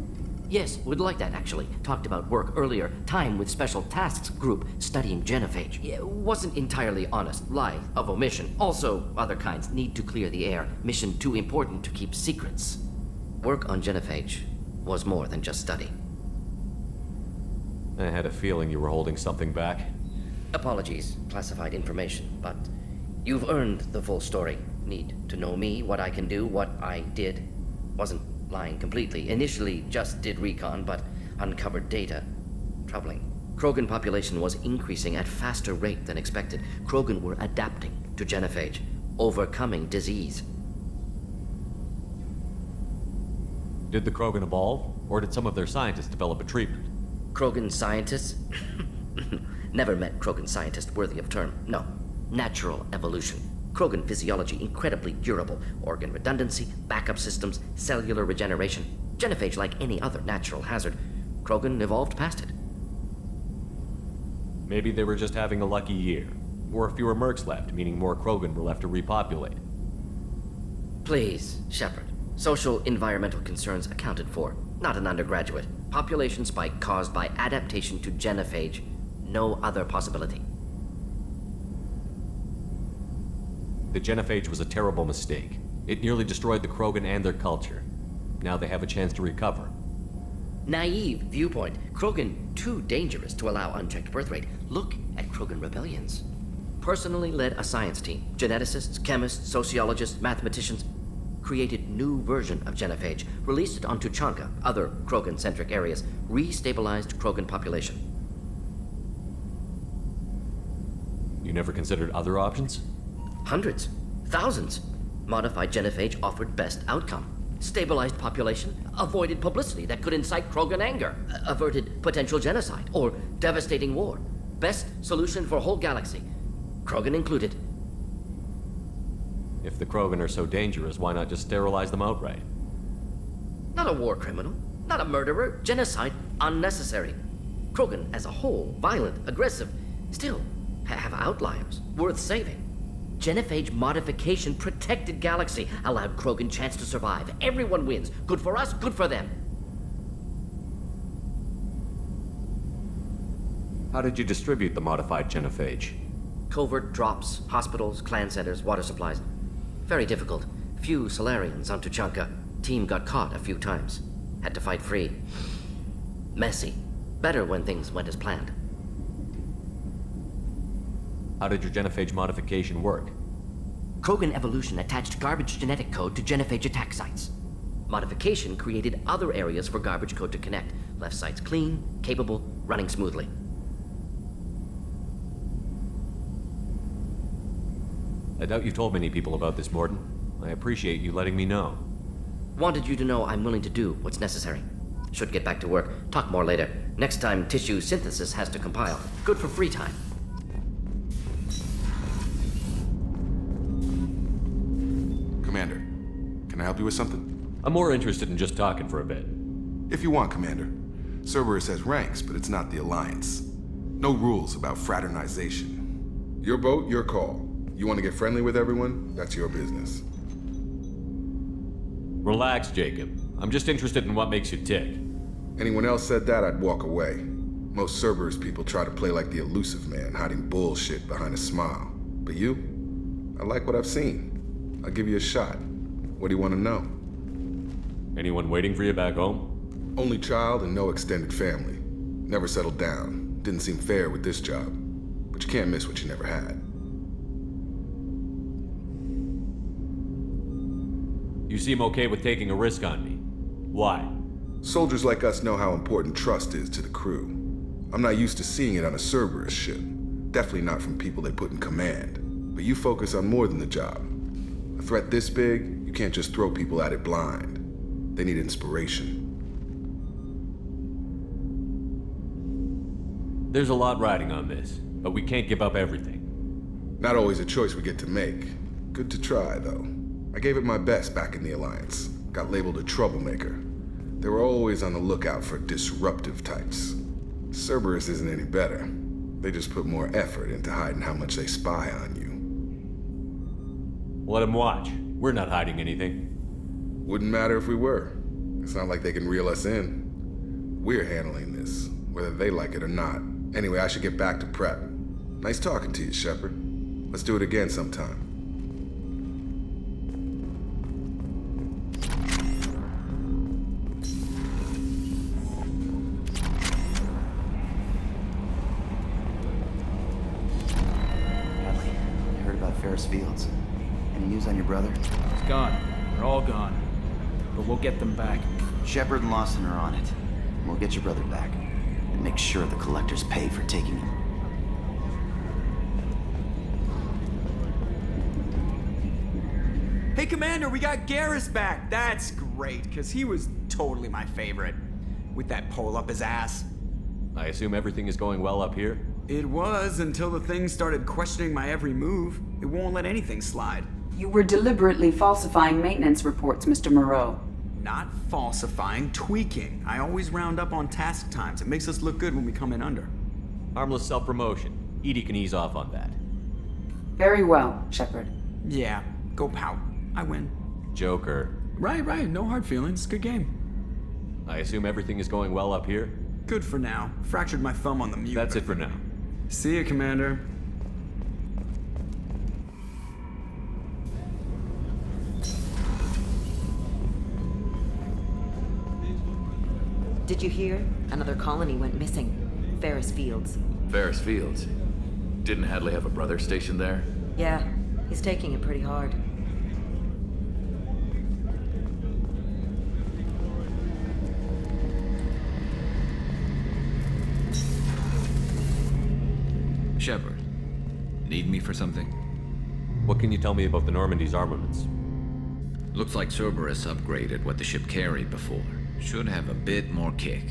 Yes, would like that actually. Talked about work earlier. Time with Special Tasks Group studying genophage. Yeah, wasn't entirely honest. Lie of omission. Also, other kinds need to clear the air. Mission too important to keep secrets. Work on genophage was more than just study.
I had a feeling you were holding something back.
Apologies, classified information, but you've earned the full story. Need to know me, what I can do, what I did. Wasn't lying completely. Initially just did recon, but uncovered data. Troubling. Krogan population was increasing at faster rate than expected. Krogan were adapting to genophage, overcoming disease.
Did the Krogan evolve, or did some of their scientists develop a treatment?
Krogan scientists? Never met Krogan scientist worthy of term. No. Natural evolution. Krogan physiology incredibly durable. Organ redundancy, backup systems, cellular regeneration. Genophage like any other natural hazard. Krogan evolved past it.
Maybe they were just having a lucky year. Or fewer mercs left, meaning more Krogan were left to repopulate.
Please, Shepard. Social environmental concerns accounted for. Not an undergraduate. Population spike caused by adaptation to genophage. No other possibility.
The genophage was a terrible mistake. It nearly destroyed the Krogan and their culture. Now they have a chance to recover.
Naive viewpoint. Krogan too dangerous to allow unchecked birth rate. Look at Krogan rebellions. Personally led a science team. Geneticists, chemists, sociologists, mathematicians. Created new version of genophage. Released it on Tuchanka, other Krogan-centric areas. Restabilized Krogan population.
You never considered other options?
Hundreds. Thousands. Modified genophage offered best outcome. Stabilized population, avoided publicity that could incite Krogan anger, averted potential genocide, or devastating war. Best solution for whole galaxy. Krogan included.
If the Krogan are so dangerous, why not just sterilize them outright?
Not a war criminal, not a murderer. Genocide, unnecessary. Krogan as a whole, violent, aggressive, still have outliers, worth saving. Genophage modification protected galaxy, allowed Krogan chance to survive. Everyone wins. Good for us, good for them.
How did you distribute the modified genophage?
Covert drops, hospitals, clan centers, water supplies. Very difficult. Few Solarians on Tuchanka. Team got caught a few times. Had to fight free. Messy. Better when things went as planned.
How did your genophage modification work?
Krogan evolution attached garbage genetic code to genophage attack sites. Modification created other areas for garbage code to connect. Left sites clean, capable, running smoothly.
I doubt you told many people about this, Morden. I appreciate you letting me know.
Wanted you to know I'm willing to do what's necessary. Should get back to work. Talk more later. Next time tissue synthesis has to compile. Good for free time.
Commander, can I help you with something?
I'm more interested in just talking for a bit.
If you want, Commander. Cerberus has ranks, but it's not the Alliance. No rules about fraternization. Your boat, your call. You want to get friendly with everyone? That's your business.
Relax, Jacob. I'm just interested in what makes you tick.
Anyone else said that, I'd walk away. Most Cerberus people try to play like the elusive man, hiding bullshit behind a smile. But you? I like what I've seen. I'll give you a shot. What do you want to know?
Anyone waiting for you back home?
Only child and no extended family. Never settled down. Didn't seem fair with this job. But you can't miss what you never had.
You seem okay with taking a risk on me. Why?
Soldiers like us know how important trust is to the crew. I'm not used to seeing it on a Cerberus ship. Definitely not from people they put in command. But you focus on more than the job. A threat this big, you can't just throw people at it blind. They need inspiration.
There's a lot riding on this, but we can't give up everything.
Not always a choice we get to make. Good to try, though. I gave it my best back in the Alliance. Got labeled a troublemaker. They were always on the lookout for disruptive types. Cerberus isn't any better. They just put more effort into hiding how much they spy on you.
Let them watch. We're not hiding anything.
Wouldn't matter if we were. It's not like they can reel us in. We're handling this, whether they like it or not. Anyway, I should get back to prep. Nice talking to you, Shepard. Let's do it again sometime.
Fields. Any news on your brother?
He's gone. They're all gone. But we'll get them back.
Shepard and Lawson are on it. We'll get your brother back. And make sure the collectors pay for taking him.
Hey, Commander, we got Garrus back. That's great, because he was totally my favorite. With that pole up his ass.
I assume everything is going well up here?
It was until the thing started questioning my every move. It won't let anything slide.
You were deliberately falsifying maintenance reports, Mr. Moreau.
Not falsifying, tweaking. I always round up on task times. It makes us look good when we come in under.
Harmless self-promotion. Edie can ease off on that.
Very well, Shepard.
Yeah, go pout. I win.
Joker.
Right. No hard feelings. Good game.
I assume everything is going well up here?
Good for now. Fractured my thumb on the mute.
That's it for now.
See you, Commander.
Did you hear? Another colony went missing. Ferris Fields.
Ferris Fields? Didn't Hadley have a brother stationed there?
Yeah, he's taking it pretty hard.
Shepard, need me for something?
What can you tell me about the Normandy's armaments?
Looks like Cerberus upgraded what the ship carried before. Should have a bit more kick.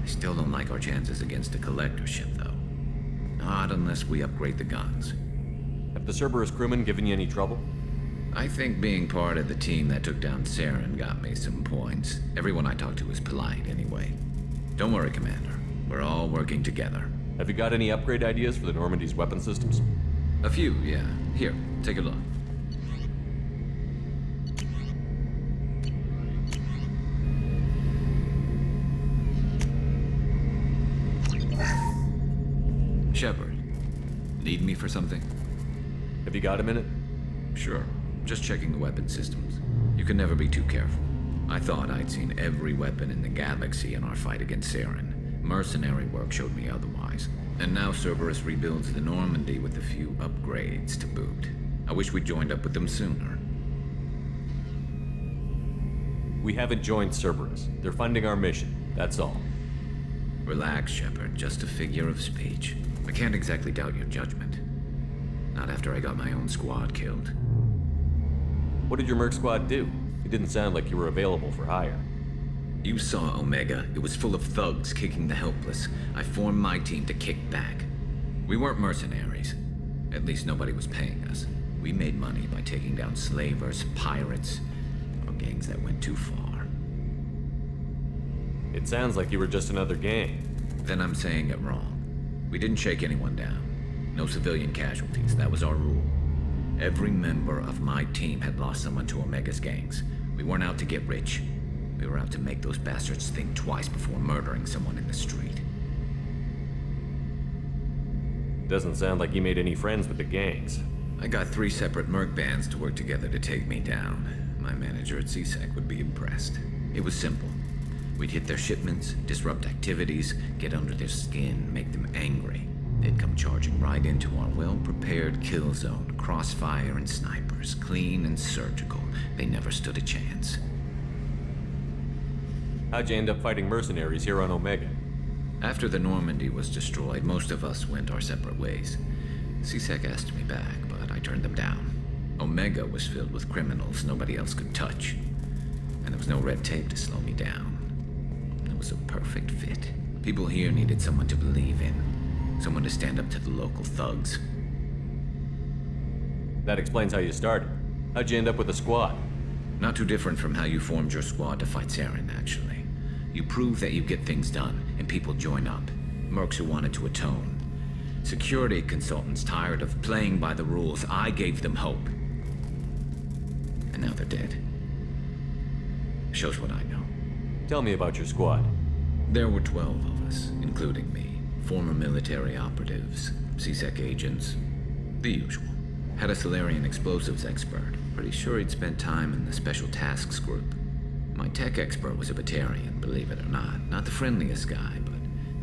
I still don't like our chances against a collector ship, though. Not unless we upgrade the guns.
Have the Cerberus crewmen given you any trouble?
I think being part of the team that took down Saren got me some points. Everyone I talked to was polite, anyway. Don't worry, Commander. We're all working together.
Have you got any upgrade ideas for the Normandy's weapon systems?
A few, yeah. Here, take a look. Shepard, need me for something?
Have you got a minute?
Sure. Just checking the weapon systems. You can never be too careful. I thought I'd seen every weapon in the galaxy in our fight against Saren. Mercenary work showed me otherwise. And now Cerberus rebuilds the Normandy with a few upgrades to boot. I wish we'd joined up with them sooner.
We haven't joined Cerberus. They're funding our mission, that's all.
Relax, Shepard. Just a figure of speech. I can't exactly doubt your judgment. Not after I got my own squad killed.
What did your merc squad do? It didn't sound like you were available for hire.
You saw Omega. It was full of thugs kicking the helpless. I formed my team to kick back. We weren't mercenaries. At least nobody was paying us. We made money by taking down slavers, pirates, or gangs that went too far.
It sounds like you were just another gang.
Then I'm saying it wrong. We didn't shake anyone down. No civilian casualties, that was our rule. Every member of my team had lost someone to Omega's gangs. We weren't out to get rich. We were out to make those bastards think twice before murdering someone in the street.
Doesn't sound like you made any friends with the gangs.
I got 3 separate merc bands to work together to take me down. My manager at CSEC would be impressed. It was simple. We'd hit their shipments, disrupt activities, get under their skin, make them angry. They'd come charging right into our well-prepared kill zone, crossfire and snipers, clean and surgical. They never stood a chance.
How'd you end up fighting mercenaries here on Omega?
After the Normandy was destroyed, most of us went our separate ways. CSEC asked me back, but I turned them down. Omega was filled with criminals nobody else could touch. And there was no red tape to slow me down. It was a perfect fit. People here needed someone to believe in. Someone to stand up to the local thugs.
That explains how you started. How'd you end up with a squad?
Not too different from how you formed your squad to fight Saren, actually. You prove that you get things done, and people join up. Mercs who wanted to atone. Security consultants tired of playing by the rules. I gave them hope. And now they're dead. Shows what I know.
Tell me about your squad.
There were 12 of us, including me. Former military operatives, CSEC agents, the usual. Had a Solarian explosives expert. Pretty sure he'd spent time in the Special Tasks Group. My tech expert was a Batarian, believe it or not. Not the friendliest guy, but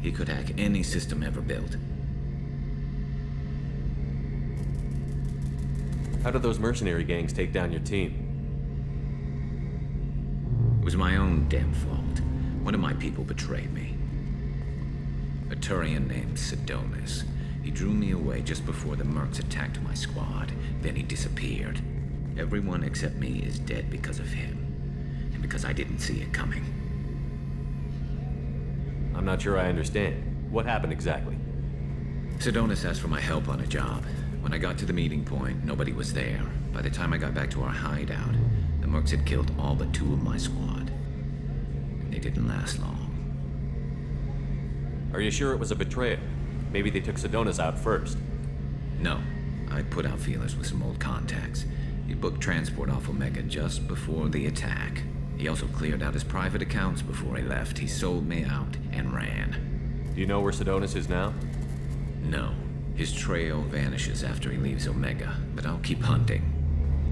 he could hack any system ever built.
How did those mercenary gangs take down your team?
It was my own damn fault. One of my people betrayed me. A Turian named Sidonis. He drew me away just before the mercs attacked my squad. Then he disappeared. Everyone except me is dead because of him. And because I didn't see it coming.
I'm not sure I understand. What happened exactly?
Sidonis asked for my help on a job. When I got to the meeting point, nobody was there. By the time I got back to our hideout, the mercs had killed all but 2 of my squad. And they didn't last long.
Are you sure it was a betrayal? Maybe they took Sidonis out first.
No. I put out feelers with some old contacts. He booked transport off Omega just before the attack. He also cleared out his private accounts before he left. He sold me out and ran.
Do you know where Sidonis is now?
No. His trail vanishes after he leaves Omega, but I'll keep hunting.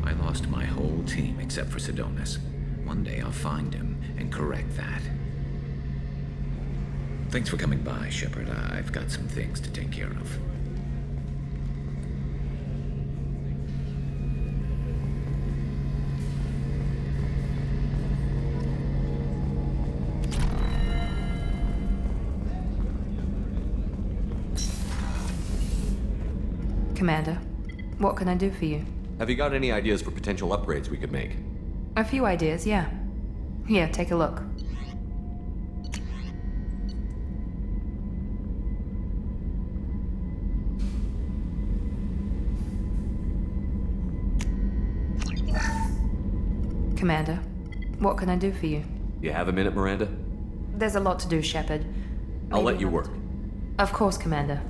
I lost my whole team except for Sidonis. One day I'll find him and correct that. Thanks for coming by, Shepard. I've got some things to take care of.
Commander, what can I do for you?
Have you got any ideas for potential upgrades we could make?
A few ideas, yeah. Here, take a look. Commander, what can I do for you?
You have a minute, Miranda?
There's a lot to do, Shepard.
I'll let you work.
Of course, Commander.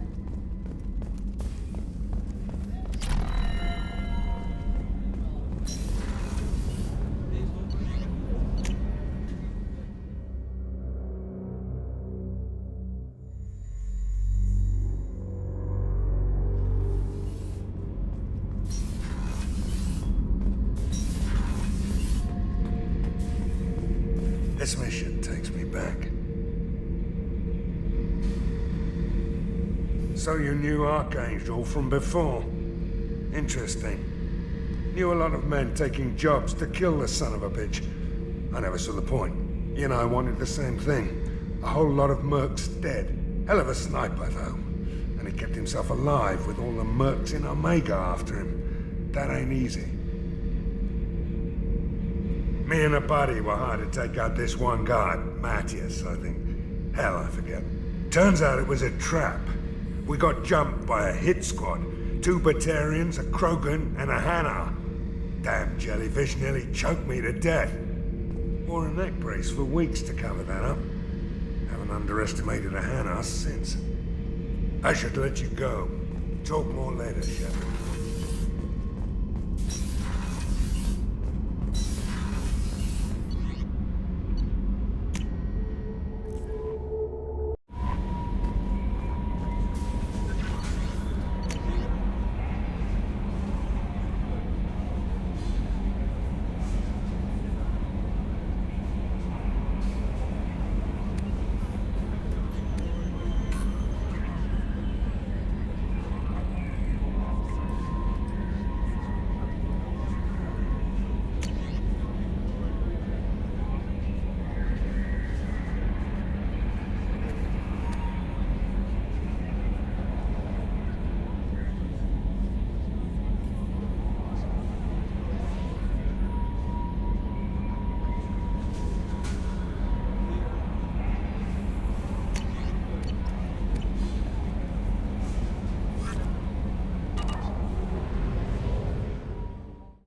This mission takes me back. So you knew Archangel from before? Interesting. Knew a lot of men taking jobs to kill the son of a bitch. I never saw the point. You know, I wanted the same thing. A whole lot of mercs dead. Hell of a sniper, though. And he kept himself alive with all the mercs in Omega after him. That ain't easy. Me and a buddy were hired to take out this one guy, Matthias, I think. Hell, I forget. Turns out it was a trap. We got jumped by a hit squad. 2 Batarians, a Krogan, and a Hanar. Damn jellyfish nearly choked me to death. Wore a neck brace for weeks to cover that up. Haven't underestimated a Hanass since. I should let you go. Talk more later, Shepard.